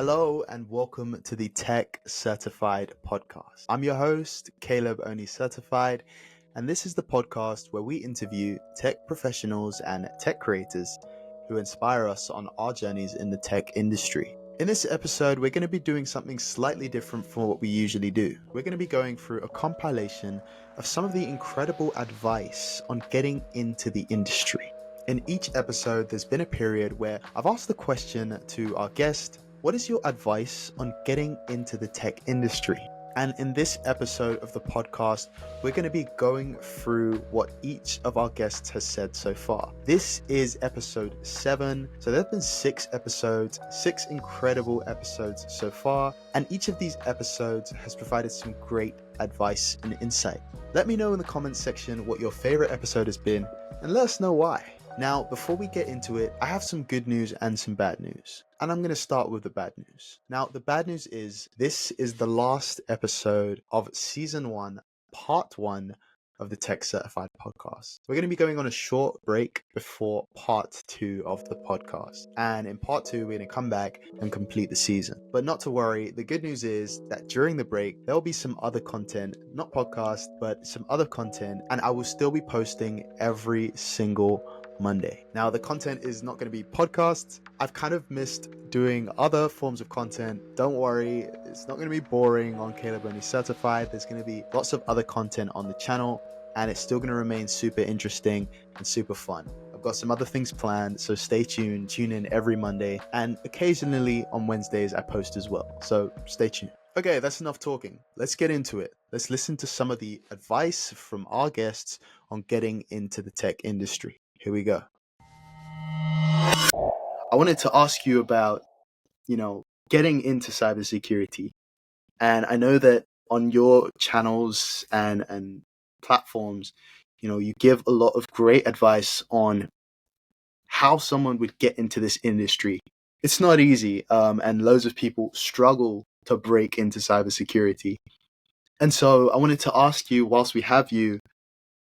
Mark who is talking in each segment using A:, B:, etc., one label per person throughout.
A: Hello and welcome to the Tech Certified podcast. I'm your host, caleboni.certified, and this is the podcast where we interview tech professionals and tech creators who inspire us on our journeys in the tech industry. In this episode, we're going to be doing something slightly different from what we usually do. We're going to be going through a compilation of some of the incredible advice on getting into the industry. In each episode, there's been a period where I've asked the question to our guest, what is your advice on getting into the tech industry? And in this episode of the podcast, we're going to be going through what each of our guests has said so far. This is episode 7. So there have been 6 episodes, 6 incredible episodes so far. And each of these episodes has provided some great advice and insight. Let me know in the comments section what your favorite episode has been and let us know why. Now, before we get into it, I have some good news and some bad news. And I'm going to start with the bad news. Now, the bad news is this is the last episode of season 1, part 1 of the Tech Certified podcast. We're going to be going on a short break before part 2 of the podcast. And in part 2, we're going to come back and complete the season. But not to worry, the good news is that during the break, there'll be some other content, not podcast, but some other content. And I will still be posting every single Monday. Now, the content is not going to be podcasts. I've kind of missed doing other forms of content. Don't worry, it's not going to be boring on caleboni Certified. There's going to be lots of other content on the channel, and it's still going to remain super interesting and super fun. I've got some other things planned, so stay tuned. Tune in every Monday, and occasionally on Wednesdays I post as well. So stay tuned. Okay, that's enough talking. Let's get into it. Let's listen to some of the advice from our guests on getting into the tech industry. Here we go. I wanted to ask you about, getting into cybersecurity. And I know that on your channels and platforms, you give a lot of great advice on how someone would get into this industry. It's not easy, and loads of people struggle to break into cybersecurity. And so I wanted to ask you, whilst we have you,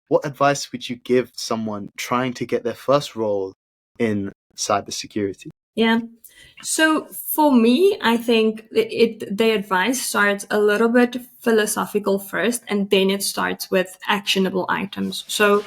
A: what advice would you give someone trying to get their first role in cybersecurity?
B: Yeah. So for me, I think the advice starts a little bit philosophical first, and then it starts with actionable items. So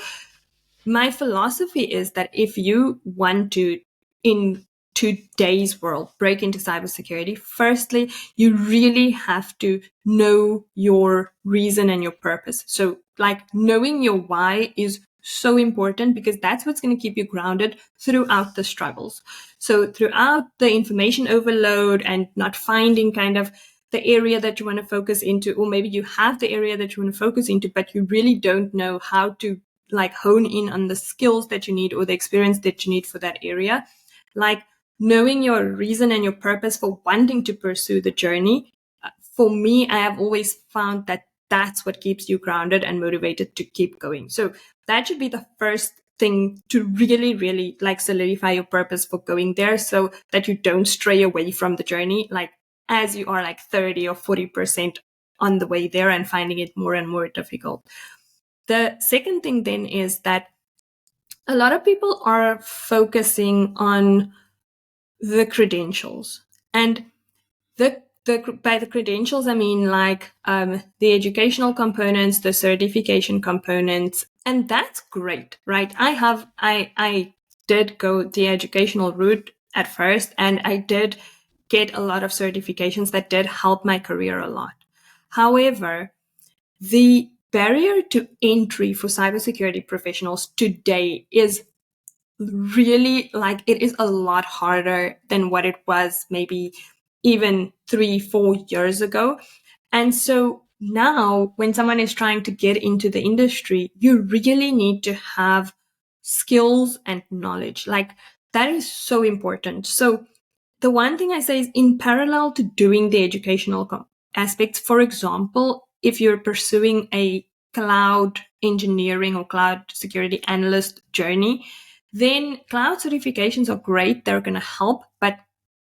B: my philosophy is that if you want to, in today's world, break into cybersecurity, firstly, you really have to know your reason and your purpose. So like knowing your why is so important because that's what's going to keep you grounded throughout the struggles. So throughout the information overload and not finding kind of the area that you want to focus into, or maybe you have the area that you want to focus into, but you really don't know how to like hone in on the skills that you need or the experience that you need for that area. Like knowing your reason and your purpose for wanting to pursue the journey. For me, I have always found that that's what keeps you grounded and motivated to keep going. So that should be the first thing to really, really like solidify your purpose for going there so that you don't stray away from the journey. Like as you are like 30 or 40% on the way there and finding it more and more difficult. The second thing then is that a lot of people are focusing on the credentials. And by the credentials, I mean like the educational components, the certification components, and that's great, right? I did go the educational route at first, and I did get a lot of certifications that did help my career a lot. However, the barrier to entry for cybersecurity professionals today is really like it is a lot harder than what it was maybe even 3-4 years ago. And so now when someone is trying to get into the industry, you really need to have skills and knowledge. Like that is so important. So the one thing I say is in parallel to doing the educational aspects, for example, if you're pursuing a cloud engineering or cloud security analyst journey, then cloud certifications are great. They're going to help, but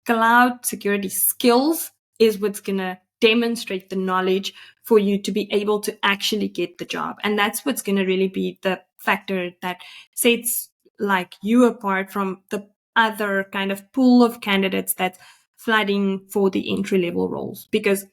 B: cloud security skills is what's going to demonstrate the knowledge for you to be able to actually get the job. And that's what's going to really be the factor that sets like you apart from the other kind of pool of candidates that's flooding for the entry-level roles. Because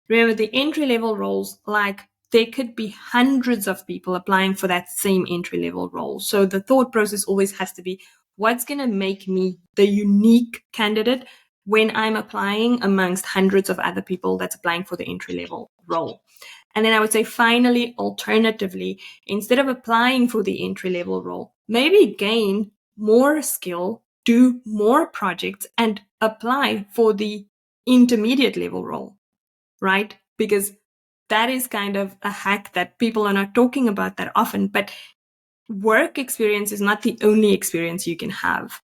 B: remember, the entry-level roles, like, there could be hundreds of people applying for that same entry-level role. So the thought process always has to be, what's going to make me the unique candidate when I'm applying amongst hundreds of other people that's applying for the entry-level role? And then I would say, finally, alternatively, instead of applying for the entry-level role, maybe gain more skill, do more projects, and apply for the intermediate level role, right? Because that is kind of a hack that people are not talking about that often, but work experience is not the only experience you can have.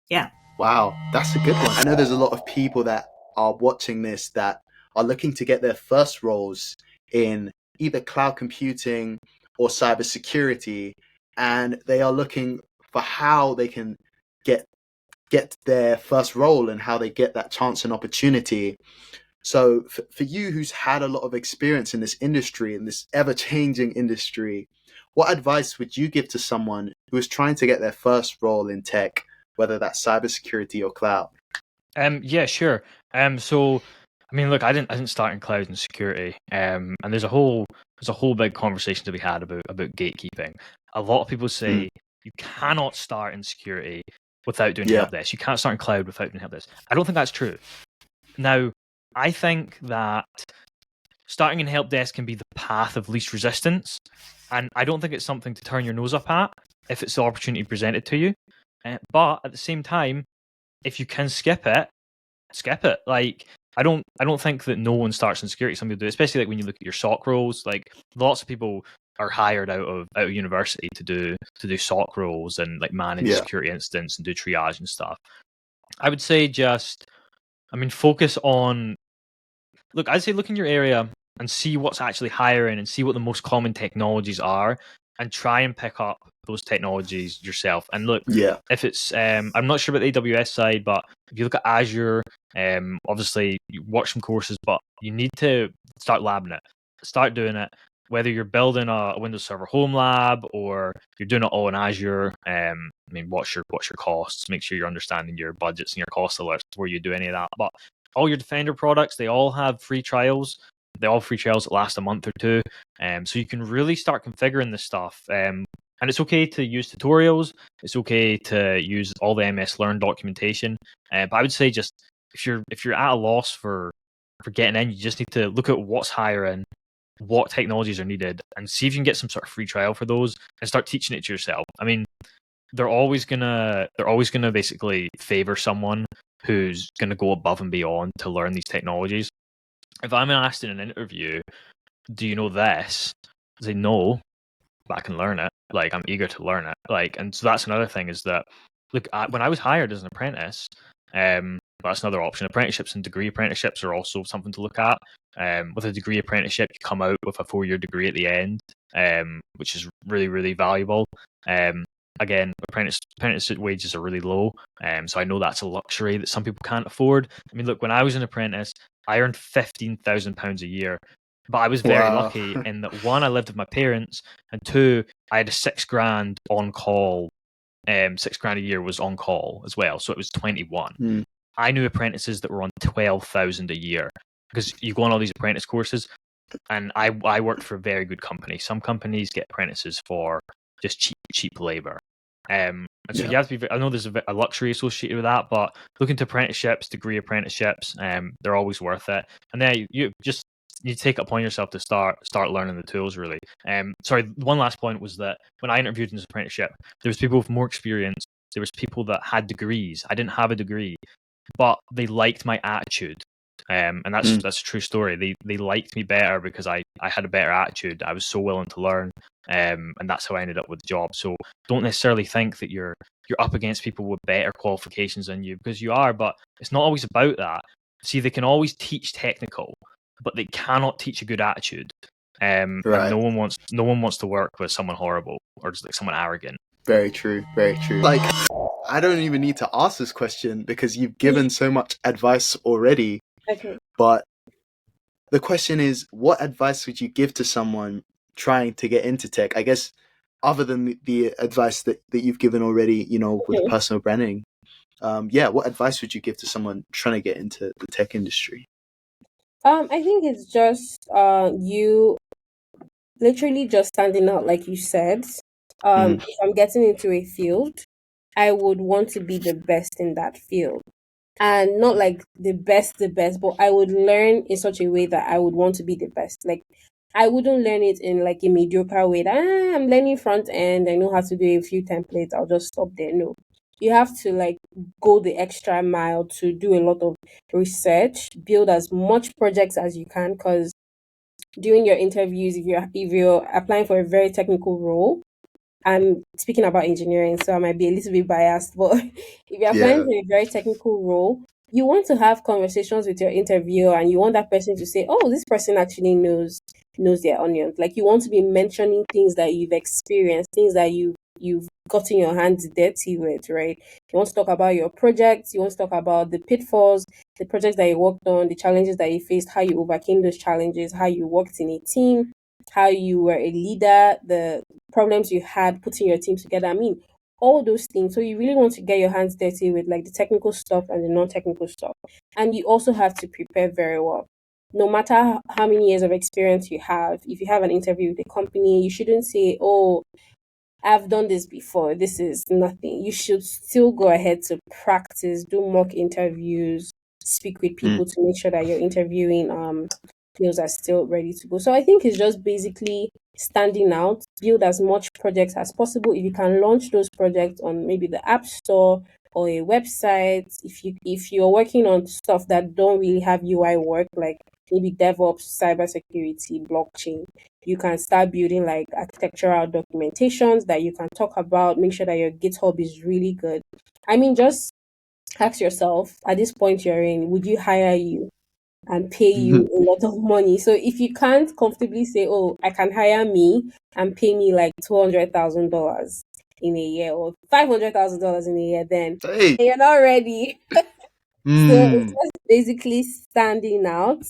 B: Yeah.
A: Wow, that's a good one. I know there's a lot of people that are watching this that are looking to get their first roles in either cloud computing or cybersecurity, and they are looking for how they can get their first role and how they get that chance and opportunity. So for you, who's had a lot of experience in this industry, in this ever-changing industry, what advice would you give to someone who is trying to get their first role in tech, whether that's cybersecurity or cloud?
C: Yeah, sure. So I mean, look, I didn't start in cloud and security. And there's a whole big conversation to be had about gatekeeping. A lot of people say you cannot start in security without doing help desk. You can't start in cloud without doing help desk. I don't think that's true. Now, I think that starting in help desk can be the path of least resistance, and I don't think it's something to turn your nose up at if it's the opportunity presented to you. But at the same time, if you can skip it, skip it. Like, I don't think that no one starts in security. Some people do, especially like when you look at your SOC roles. Like, lots of people are hired out of university to do SOC roles and like manage security incidents and do triage and stuff. I would say focus on. I'd say look in your area and see what's actually hiring and see what the most common technologies are, and try and pick up those technologies yourself. And look, if it's I'm not sure about the AWS side, but if you look at Azure, obviously you watch some courses, but you need to start labbing it, start doing it. Whether you're building a Windows Server home lab or you're doing it all in Azure, watch your costs. Make sure you're understanding your budgets and your cost alerts before you do any of that. But all your Defender products, they all have free trials. They all have free trials that last a month or two. So you can really start configuring this stuff. And it's okay to use tutorials. It's okay to use all the MS Learn documentation. But I would say just if you're at a loss for getting in, you just need to look at what's hiring, what technologies are needed, and see if you can get some sort of free trial for those and start teaching it to yourself. I mean, they're always gonna basically favor someone who's gonna go above and beyond to learn these technologies. If I'm asked in an interview, do you know this? I say no, but I can learn it. Like, I'm eager to learn it. Like, and so that's another thing is that, look, when I was hired as an apprentice, that's another option. Apprenticeships and degree apprenticeships are also something to look at. With a degree apprenticeship, you come out with a 4-year degree at the end, which is really, really valuable. Again, apprentice wages are really low, so I know that's a luxury that some people can't afford. I mean, look, when I was an apprentice, I earned £15,000 a year, but I was very lucky in that, one, I lived with my parents, and two, I had a £6,000 on call. £6,000 a year was on call as well, so it was 21. I knew apprentices that were on 12,000 a year because you go on all these apprentice courses, and I worked for a very good company. Some companies get apprentices for just cheap labor. And so you have to be. I know there's a luxury associated with that, but looking to apprenticeships, degree apprenticeships, they're always worth it. And then you take it upon yourself to start learning the tools, really. Sorry, one last point was that when I interviewed in this apprenticeship, there was people with more experience. There was people that had degrees. I didn't have a degree, but they liked my attitude. And that's a true story. They liked me better because I had a better attitude. I was so willing to learn, and that's how I ended up with the job. So don't necessarily think that you're up against people with better qualifications than you, because you are, but it's not always about that. See, they can always teach technical, but they cannot teach a good attitude. And no one wants to work with someone horrible or just like someone arrogant.
A: Very true. Very true. Like, I don't even need to ask this question because you've given so much advice already.
B: Okay.
A: But the question is, what advice would you give to someone trying to get into tech? I guess other than the advice that you've given already, with the personal branding. what advice would you give to someone trying to get into the tech industry?
D: I think it's just you literally just standing out, like you said.
A: Mm,
D: If I'm getting into a field, I would want to be the best in that field. And not like the best, but I would learn in such a way that I would want to be the best. Like I wouldn't learn it in like a mediocre way that I'm learning front end, I know how to do a few templates, I'll just stop there. No. You have to like go the extra mile to do a lot of research, build as much projects as you can, because during your interviews, if you're applying for a very technical role, I'm speaking about engineering, so I might be a little bit biased, but if you're applying
A: yeah.
D: for a very technical role, you want to have conversations with your interviewer and you want that person to say, oh, this person actually knows their onions. Like you want to be mentioning things that you've experienced, things that you've gotten your hands dirty with, right? You want to talk about your projects, you want to talk about the pitfalls, the projects that you worked on, the challenges that you faced, how you overcame those challenges, how you worked in a team, how you were a leader, the problems you had putting your team together. I mean, all those things. So you really want to get your hands dirty with like the technical stuff and the non-technical stuff. And you also have to prepare very well. No matter how many years of experience you have, if you have an interview with a company, you shouldn't say, "Oh, I've done this before. This is nothing." You should still go ahead to practice, do mock interviews, speak with
A: Mm,
D: people to make sure that you're interviewing skills are still ready to go. So I think it's just basically standing out, build as much projects as possible. If you can launch those projects on maybe the App Store or a website, if you're working on stuff that don't really have UI work, like maybe DevOps, cybersecurity, blockchain, you can start building like architectural documentations that you can talk about, make sure that your GitHub is really good. I mean, just ask yourself at this point you're in, would you hire you and pay you a lot of money? So if you can't comfortably say, oh, I can hire me and pay me like $200,000 in a year or $500,000 in a year, then
A: hey.
D: you're not ready. So it's
A: Mm,
D: just basically standing out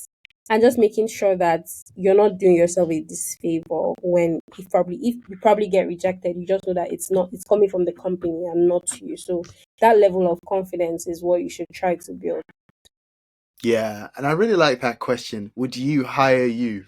D: and just making sure that you're not doing yourself a disfavor when if you probably get rejected, you just know that it's coming from the company and not you. So that level of confidence is what you should try to build.
A: yeah, and I really like that question. Would you hire you?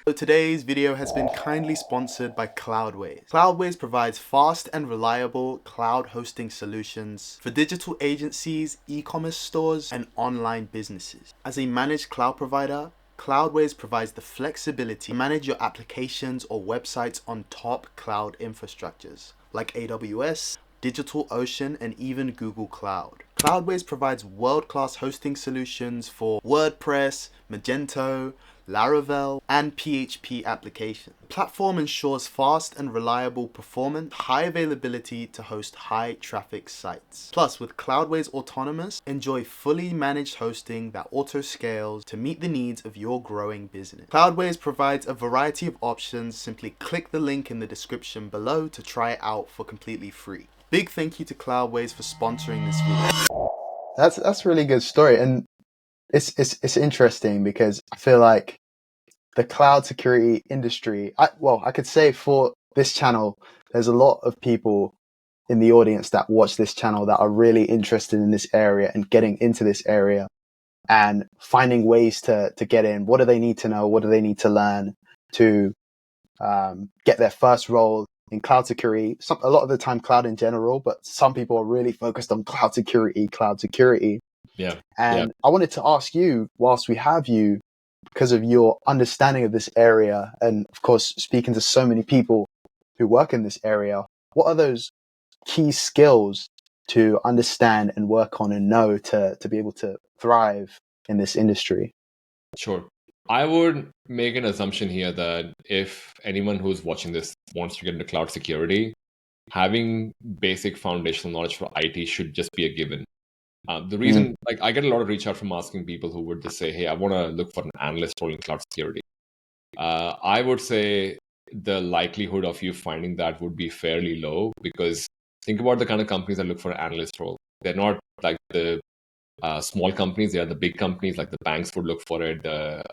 A: So today's video has been kindly sponsored by Cloudways. Cloudways provides fast and reliable cloud hosting solutions for digital agencies, e-commerce stores, and online businesses. As a managed cloud provider, Cloudways provides the flexibility to manage your applications or websites on top cloud infrastructures like AWS, DigitalOcean, and even Google Cloud. Cloudways provides world-class hosting solutions for WordPress, Magento, Laravel, and PHP applications. The platform ensures fast and reliable performance, high availability to host high traffic sites. Plus, with Cloudways Autonomous, enjoy fully managed hosting that auto scales to meet the needs of your growing business. Cloudways provides a variety of options. Simply click the link in the description below to try it out for completely free. Big thank you to Cloudways for sponsoring this video. That's a really good story, and it's interesting because I feel like the cloud security industry, I could say for this channel, there's a lot of people in the audience that watch this channel that are really interested in this area and getting into this area and finding ways to get in. What do they need to know? What do they need to learn to get their first role in cloud security? A lot of the time cloud in general, but some people are really focused on cloud security.
E: Yeah.
A: And I wanted to ask you, whilst we have you, because of your understanding of this area, and of course, speaking to so many people who work in this area, what are those key skills to understand and work on and know to be able to thrive in this industry?
E: Sure. I would make an assumption here that if anyone who's watching this wants to get into cloud security, having basic foundational knowledge for IT should just be a given. The reason, like, I get a lot of reach out from asking people who would just say, hey, I want to look for an analyst role in cloud security. I would say the likelihood of you finding that would be fairly low, because think about the kind of companies that look for an analyst role. They're not like the small companies, they are the big companies, like the banks would look for it, the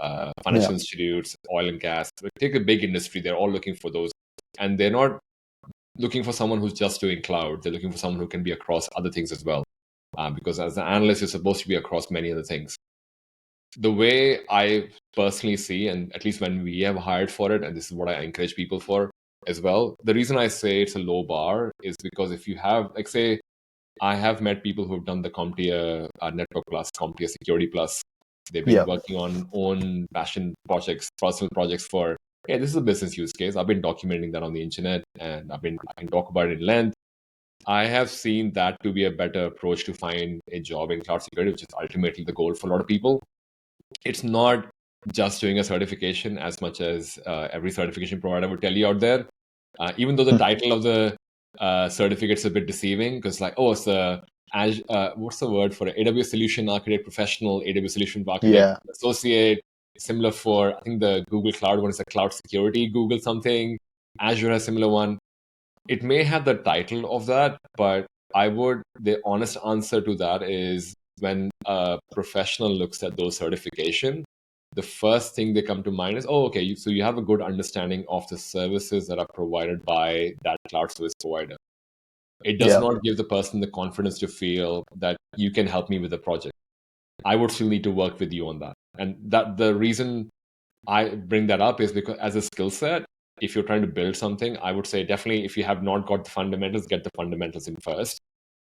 E: financial institutes, oil and gas. Take a big industry, they're all looking for those. And they're not looking for someone who's just doing cloud. They're looking for someone who can be across other things as well. Because as an analyst, you're supposed to be across many other things. The way I personally see, and at least when we have hired for it, and this is what I encourage people for as well, the reason I say it's a low bar is because if you have, like, say, I have met people who have done the CompTIA Network Plus, CompTIA Security Plus. They've been working on own passion projects, personal projects for, hey, this is a business use case. I've been documenting that on the internet, and I can talk about it in length. I have seen that to be a better approach to find a job in cloud security, which is ultimately the goal for a lot of people. It's not just doing a certification as much as every certification provider would tell you out there. Even though the title of the certificate's a bit deceiving, because like, oh, it's what's the word for it? AWS Solution Architect Professional, AWS Solution Architect Associate. Similar for, I think the Google Cloud one is a Cloud Security Google something. Azure has a similar one. It may have the title of that, but the honest answer to that is when a professional looks at those certification, the first thing they come to mind is, oh, okay, so you have a good understanding of the services that are provided by that cloud service provider. It does not give the person the confidence to feel that you can help me with the project. I would still need to work with you on that. And that the reason I bring that up is because as a skill set, if you're trying to build something, I would say definitely if you have not got the fundamentals, get the fundamentals in first.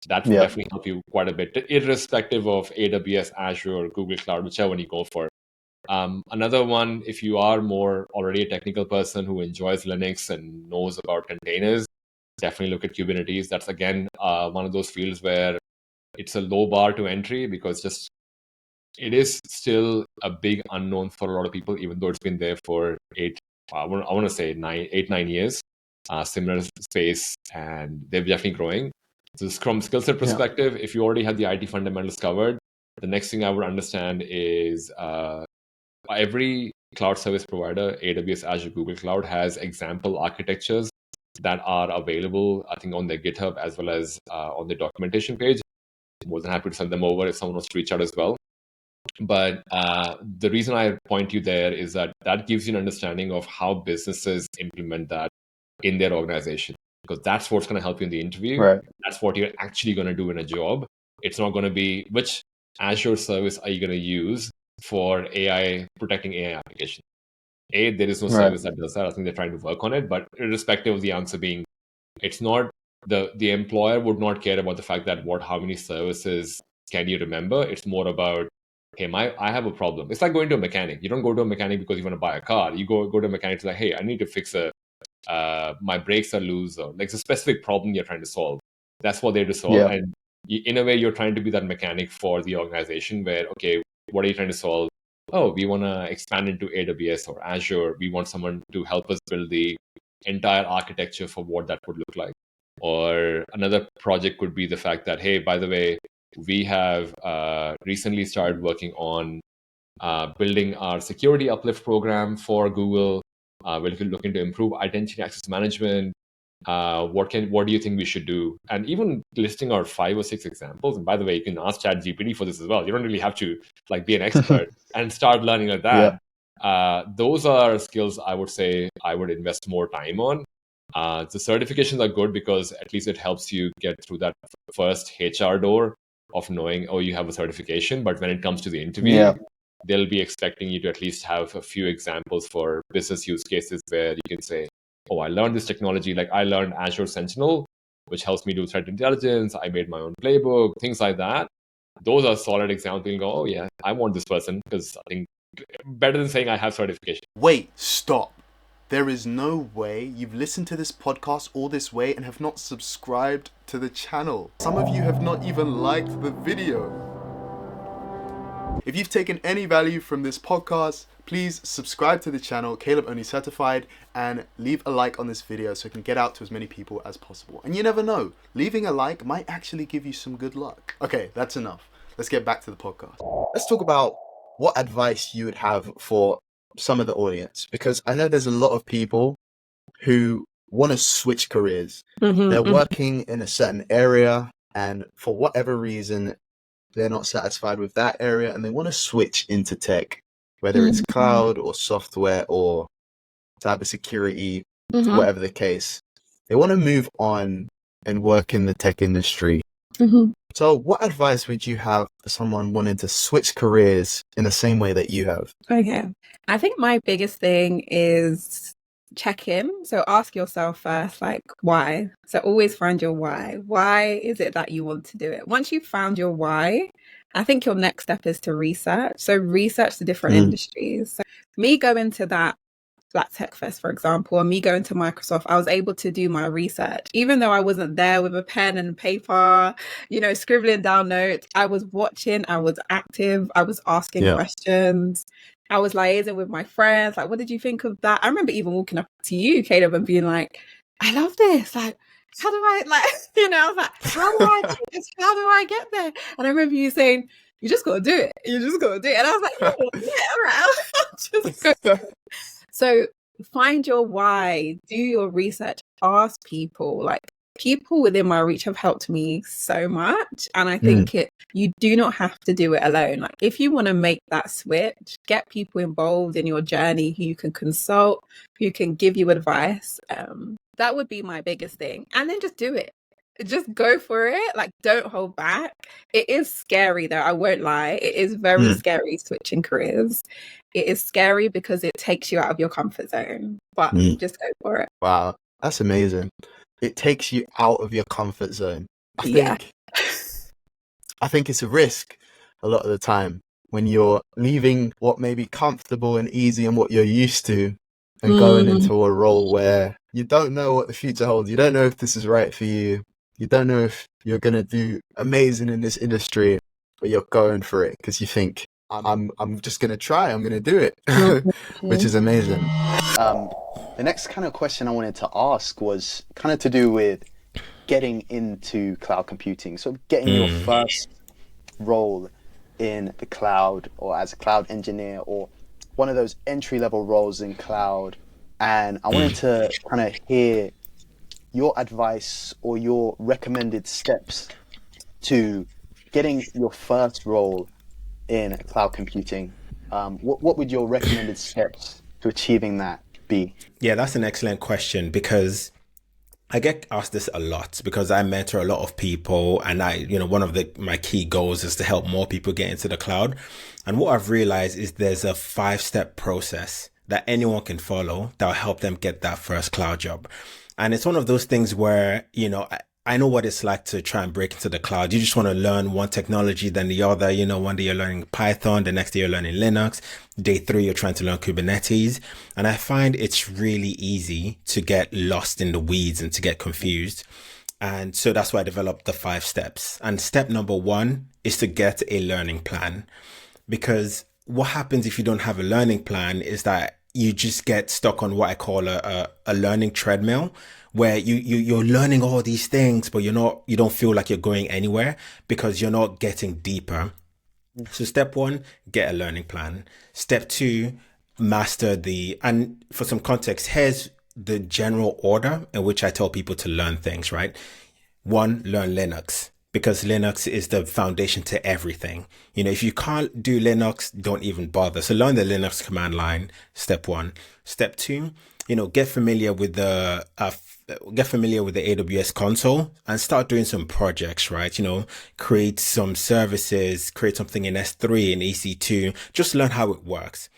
E: That will definitely help you quite a bit, irrespective of AWS, Azure, Google Cloud, whichever one you go for. Another one, if you are more already a technical person who enjoys Linux and knows about containers, definitely look at Kubernetes. That's, again, one of those fields where it's a low bar to entry because it is still a big unknown for a lot of people, even though it's been there for I want to say 9 years, similar space, and they're definitely growing. So from skill set perspective, if you already had the IT fundamentals covered, the next thing I would understand is every cloud service provider, AWS, Azure, Google Cloud, has example architectures that are available, I think, on their GitHub as well as on the documentation page. I'm more than happy to send them over if someone wants to reach out as well. But the reason I point you there is that gives you an understanding of how businesses implement that in their organization, because that's what's going to help you in the interview.
A: Right.
E: That's what you're actually going to do in a job. It's not going to be which Azure service are you going to use for AI, protecting AI applications. There is no service that does that. I think they're trying to work on it, but irrespective of the answer being, it's not the employer would not care about the fact that how many services can you remember. It's more about, hey, I have a problem. It's like going to a mechanic. You don't go to a mechanic because you want to buy a car. You go to a mechanic to like, hey, I need to fix my brakes are loose, or like it's a specific problem you're trying to solve. That's what they're to solve. And in a way, you're trying to be that mechanic for the organization where, okay, what are you trying to solve? Oh, we want to expand into AWS or Azure. We want someone to help us build the entire architecture for what that would look like. Or another project could be the fact that, hey, by the way, we have recently started working on building our security uplift program for Google. We're looking to improve identity access management. What do you think we should do? And even listing our 5 or 6 examples. And by the way, you can ask ChatGPT for this as well. You don't really have to like be an expert and start learning like that. Those are skills I would say I would invest more time on. The certifications are good because at least it helps you get through that first HR door of knowing, oh, you have a certification. But when it comes to the interview, they'll be expecting you to at least have a few examples for business use cases where you can say, oh, I learned this technology. Like I learned Azure Sentinel, which helps me do threat intelligence. I made my own playbook, things like that. Those are solid examples. You can go, oh yeah, I want this person because I think better than saying I have certification.
A: Wait, stop. There is no way you've listened to this podcast all this way and have not subscribed to the channel. Some of you have not even liked the video. If you've taken any value from this podcast, please subscribe to the channel, caleboni.certified, and leave a like on this video so it can get out to as many people as possible. And you never know, leaving a like might actually give you some good luck. Okay, that's enough. Let's get back to the podcast. Let's talk about what advice you would have for some of the audience, because I know there's a lot of people who want to switch careers. They're working in a certain area, and for whatever reason, they're not satisfied with that area and they want to switch into tech, whether it's cloud or software or cybersecurity, whatever the case. they want to move on and work in the tech industry.
B: Mhm.
A: So what advice would you have for someone wanting to switch careers in the same way that you have?
F: Okay. I think my biggest thing is check in. So ask yourself first, like, why? So always find your why. Why is it that you want to do it? Once you've found your why, I think your next step is to research. So research the different industries. So me going to that Black Tech Fest, for example, and me going to Microsoft, I was able to do my research. Even though I wasn't there with a pen and paper, scribbling down notes, I was watching, I was active, I was asking questions. I was liaising with my friends, like, what did you think of that? I remember even walking up to you, Caleb, and being like, I love this. Like, how do I, I was like, how do I do this? How do I get there? And I remember you saying, you just got to do it. You just got to do it. And I was like, yeah, all right. I'll just go. So find your why, do your research, ask people. Like, people within my reach have helped me so much. And I think you do not have to do it alone. Like, if you want to make that switch, get people involved in your journey who you can consult, who can give you advice. That would be my biggest thing. And then just do it. Just go for it. Like, don't hold back. It is scary though, I won't lie. It is very scary switching careers. It is scary because it takes you out of your comfort zone, but just go for it.
A: Wow, that's amazing. It takes you out of your comfort zone. I think it's a risk a lot of the time when you're leaving what may be comfortable and easy and what you're used to and going into a role where you don't know what the future holds. You don't know if this is right for you. You don't know if you're going to do amazing in this industry, but you're going for it because you think, I'm just going to try. I'm going to do it, which is amazing. The next kind of question I wanted to ask was kind of to do with getting into cloud computing. So getting your first role in the cloud or as a cloud engineer or one of those entry-level roles in cloud. And I wanted to kind of hear your advice or your recommended steps to getting your first role in cloud computing. What would your recommended steps to achieving that be?
G: Yeah, that's an excellent question because I get asked this a lot because I mentor a lot of people and one of my key goals is to help more people get into the cloud. And what I've realized is there's a 5-step process that anyone can follow that will help them get that first cloud job. And it's one of those things where, I know what it's like to try and break into the cloud. You just want to learn one technology, then the other. One day you're learning Python, the next day you're learning Linux. Day 3, you're trying to learn Kubernetes. And I find it's really easy to get lost in the weeds and to get confused. And so that's why I developed the 5 steps. And step number 1 is to get a learning plan. Because what happens if you don't have a learning plan is that you just get stuck on what I call a learning treadmill, where you're learning all these things, but you don't feel like you're going anywhere because you're not getting deeper. So step 1, get a learning plan. Step 2, master and for some context, here's the general order in which I tell people to learn things, right? 1, learn Linux. Because Linux is the foundation to everything. If you can't do Linux, don't even bother. So learn the Linux command line, step 1. Step 2, get familiar with the AWS console and start doing some projects, right? Create some services, create something in S3 and EC2, just learn how it works.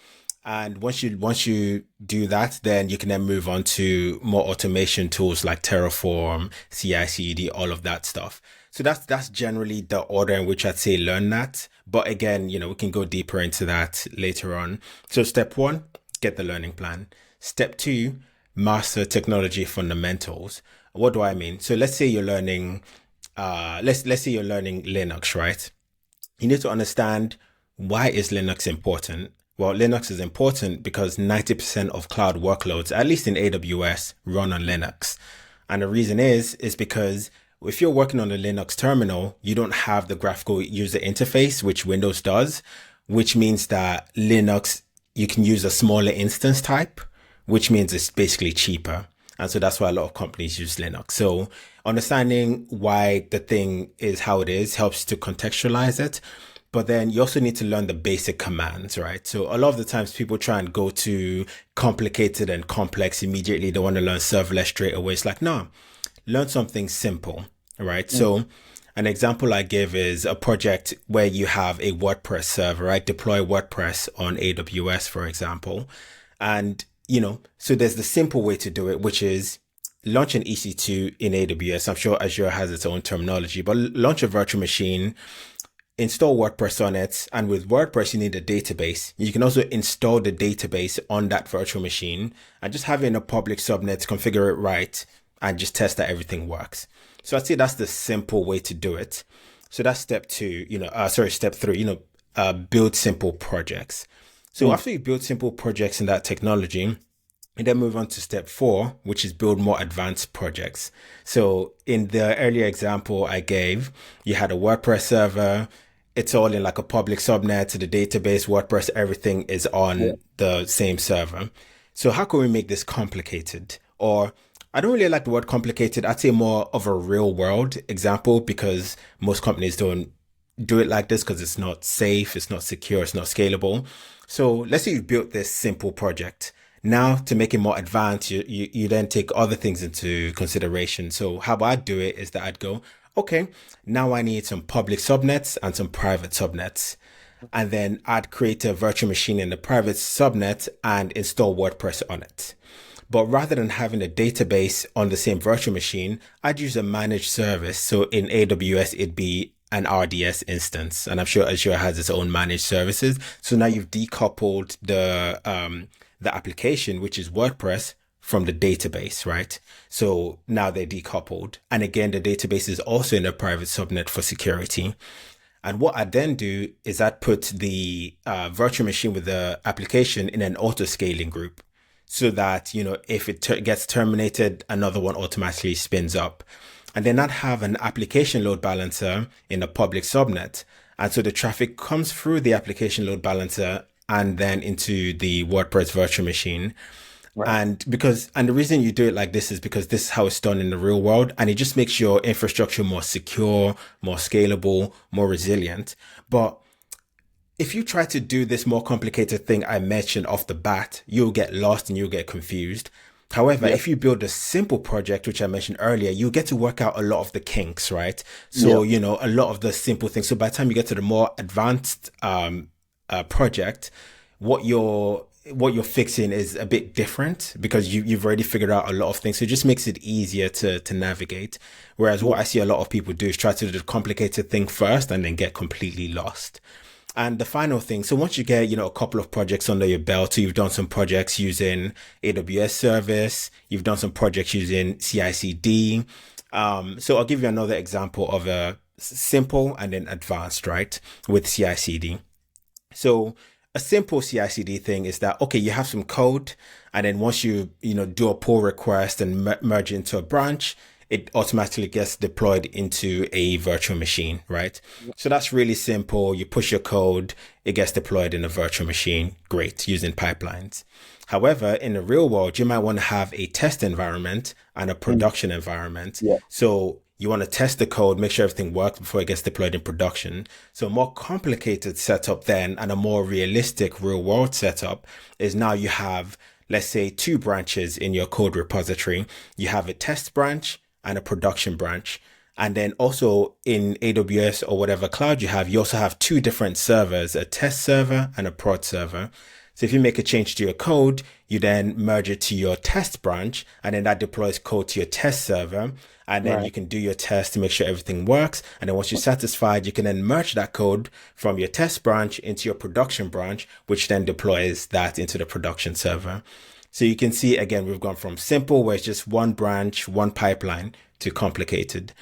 G: And once you do that, then you can then move on to more automation tools like Terraform, CI/CD, all of that stuff. So that's generally the order in which I'd say learn that. But again, we can go deeper into that later on. So step 1, get the learning plan. Step 2, master technology fundamentals. What do I mean? So let's say you're learning, let's say you're learning Linux, right? You need to understand, why is Linux important? Well, Linux is important because 90% of cloud workloads, at least in AWS, run on Linux. And the reason is because if you're working on a Linux terminal, you don't have the graphical user interface, which Windows does, which means that Linux, you can use a smaller instance type, which means it's basically cheaper. And so that's why a lot of companies use Linux. So understanding why the thing is how it is helps to contextualize it. but then you also need to learn the basic commands, right? So a lot of the times people try and go to complicated and complex immediately. They want to learn serverless straight away. It's like, no, learn something simple, right? So an example I give is a project where you have a WordPress server, right? Deploy WordPress on AWS, for example. And, so there's the simple way to do it, which is launch an EC2 in AWS. I'm sure Azure has its own terminology, but launch a virtual machine, install WordPress on it. And with WordPress, you need a database. You can also install the database on that virtual machine and just have it in a public subnet, configure it right, and just test that everything works. So I'd say that's the simple way to do it. So that's step three, build simple projects. So after you build simple projects in that technology, and then move on to step 4, which is build more advanced projects. So in the earlier example I gave, you had a WordPress server. It's all in like a public subnet to the database, WordPress, everything is on the same server. So how can we make this complicated? Or I don't really like the word complicated. I'd say more of a real world example, because most companies don't do it like this because it's not safe, it's not secure, it's not scalable. So let's say you built this simple project. Now to make it more advanced, you then take other things into consideration. So how I'd do it is that I'd go, okay, now I need some public subnets and some private subnets. And then I'd create a virtual machine in the private subnet and install WordPress on it. But rather than having a database on the same virtual machine, I'd use a managed service. So in AWS, it'd be an RDS instance. And I'm sure Azure has its own managed services. So now you've decoupled the application, which is WordPress, from the database, right? So now they're decoupled. And again, the database is also in a private subnet for security. And what I then do is I'd put the virtual machine with the application in an auto-scaling group, so that, if it gets terminated, another one automatically spins up. And then I'd have an application load balancer in a public subnet. And so the traffic comes through the application load balancer and then into the WordPress virtual machine. Right. And the reason you do it like this is because this is how it's done in the real world. And it just makes your infrastructure more secure, more scalable, more resilient. But if you try to do this more complicated thing I mentioned off the bat, you'll get lost and you'll get confused. However, if you build a simple project, which I mentioned earlier, you get to work out a lot of the kinks, right? So, a lot of the simple things. So by the time you get to the more advanced project, what you're fixing is a bit different, because you've already figured out a lot of things. So it just makes it easier to navigate. Whereas what I see a lot of people do is try to do the complicated thing first and then get completely lost. And the final thing, so once you get, a couple of projects under your belt, so you've done some projects using AWS service, you've done some projects using CI/CD. So I'll give you another example of a simple and then advanced, right, with CI/CD. So a simple CI/CD thing is that, okay, you have some code, and then once you, do a pull request and merge it into a branch, it automatically gets deployed into a virtual machine, right? So that's really simple. You push your code, it gets deployed in a virtual machine. Great, using pipelines. However, in the real world, you might want to have a test environment and a production environment. Yeah. So you want to test the code, make sure everything works before it gets deployed in production. So a more complicated setup then, and a more realistic real world setup, is now you have, let's say, 2 branches in your code repository. You have a test branch and a production branch. And then also in AWS or whatever cloud you also have 2 different servers, a test server and a prod server. So if you make a change to your code, you then merge it to your test branch, and then that deploys code to your test server. And then you can do your test to make sure everything works. And then once you're satisfied, you can then merge that code from your test branch into your production branch, which then deploys that into the production server. So you can see, again, we've gone from simple, where it's just one branch, one pipeline, to complicated.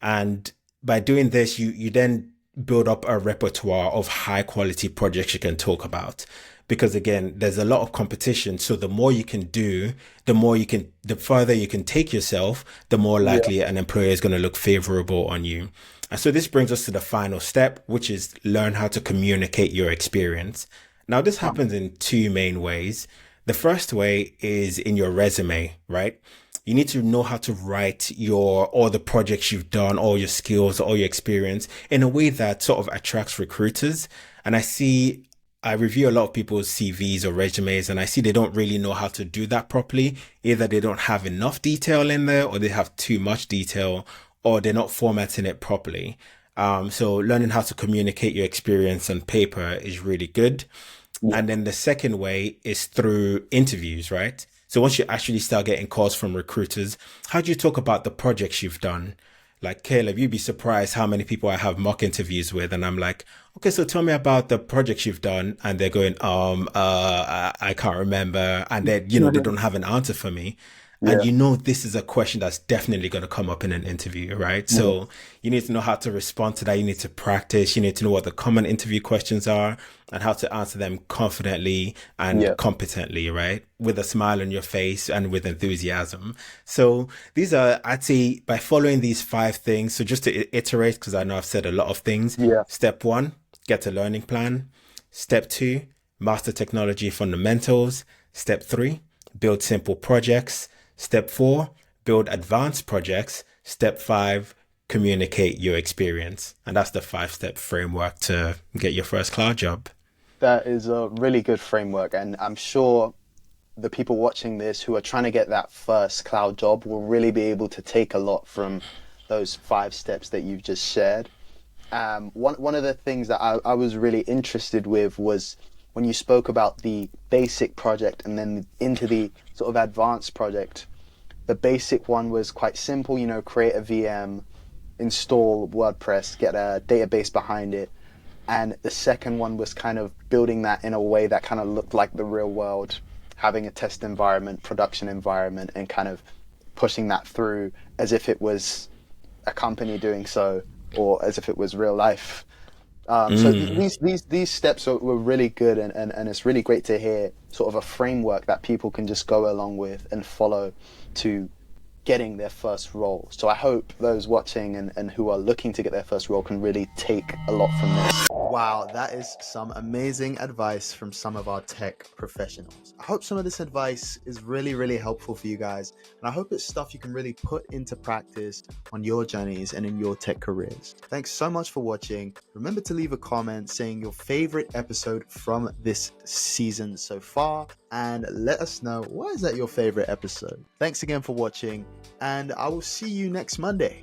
G: And by doing this, you then build up a repertoire of high quality projects you can talk about. Because again, there's a lot of competition. So the more you can do, the further you can take yourself, the more likely an employer is going to look favorable on you. And so this brings us to the final step, which is learn how to communicate your experience. Now, this happens in 2 main ways. The first way is in your resume, right? you need to know how to write all the projects you've done, all your skills, all your experience in a way that sort of attracts recruiters. And I review a lot of people's CVs or resumes, and I see they don't really know how to do that properly. Either they don't have enough detail in there, or they have too much detail, or they're not formatting it properly. So learning how to communicate your experience on paper is really good. Yeah. And then the second way is through interviews, right? So once you actually start getting calls from recruiters, how do you talk about the projects you've done? Like, Caleb, you'd be surprised how many people I have mock interviews with, and I'm like, okay, so tell me about the projects you've done. And they're going, I can't remember. And they don't have an answer for me. Yeah. And this is a question that's definitely going to come up in an interview, right? Mm-hmm. So you need to know how to respond to that. You need to practice. You need to know what the common interview questions are and how to answer them confidently and competently, right? With a smile on your face and with enthusiasm. So these are, I'd say, by following these 5 things. So just to iterate, because I know I've said a lot of things. Yeah. Step 1, get a learning plan. Step 2, master technology fundamentals. Step 3, build simple projects. Step 4, build advanced projects. Step 5, communicate your experience. And that's the 5-step framework to get your first cloud job.
A: That is a really good framework. And I'm sure the people watching this who are trying to get that first cloud job will really be able to take a lot from those 5 steps that you've just shared. One of the things that I was really interested with was when you spoke about the basic project and then into the sort of advanced project. The basic one was quite simple, create a VM, install WordPress, get a database behind it. And the second one was kind of building that in a way that kind of looked like the real world, having a test environment, production environment, and kind of pushing that through as if it was a company doing so, or as if it was real life. So these steps were really good, and it's really great to hear sort of a framework that people can just go along with and follow to getting their first role. So I hope those watching and who are looking to get their first role can really take a lot from this. Wow, that is some amazing advice from some of our tech professionals. I hope some of this advice is really, really helpful for you guys. And I hope it's stuff you can really put into practice on your journeys and in your tech careers. Thanks so much for watching. Remember to leave a comment saying your favorite episode from this season so far, and let us know, why is that your favorite episode? Thanks again for watching, and I will see you next Monday.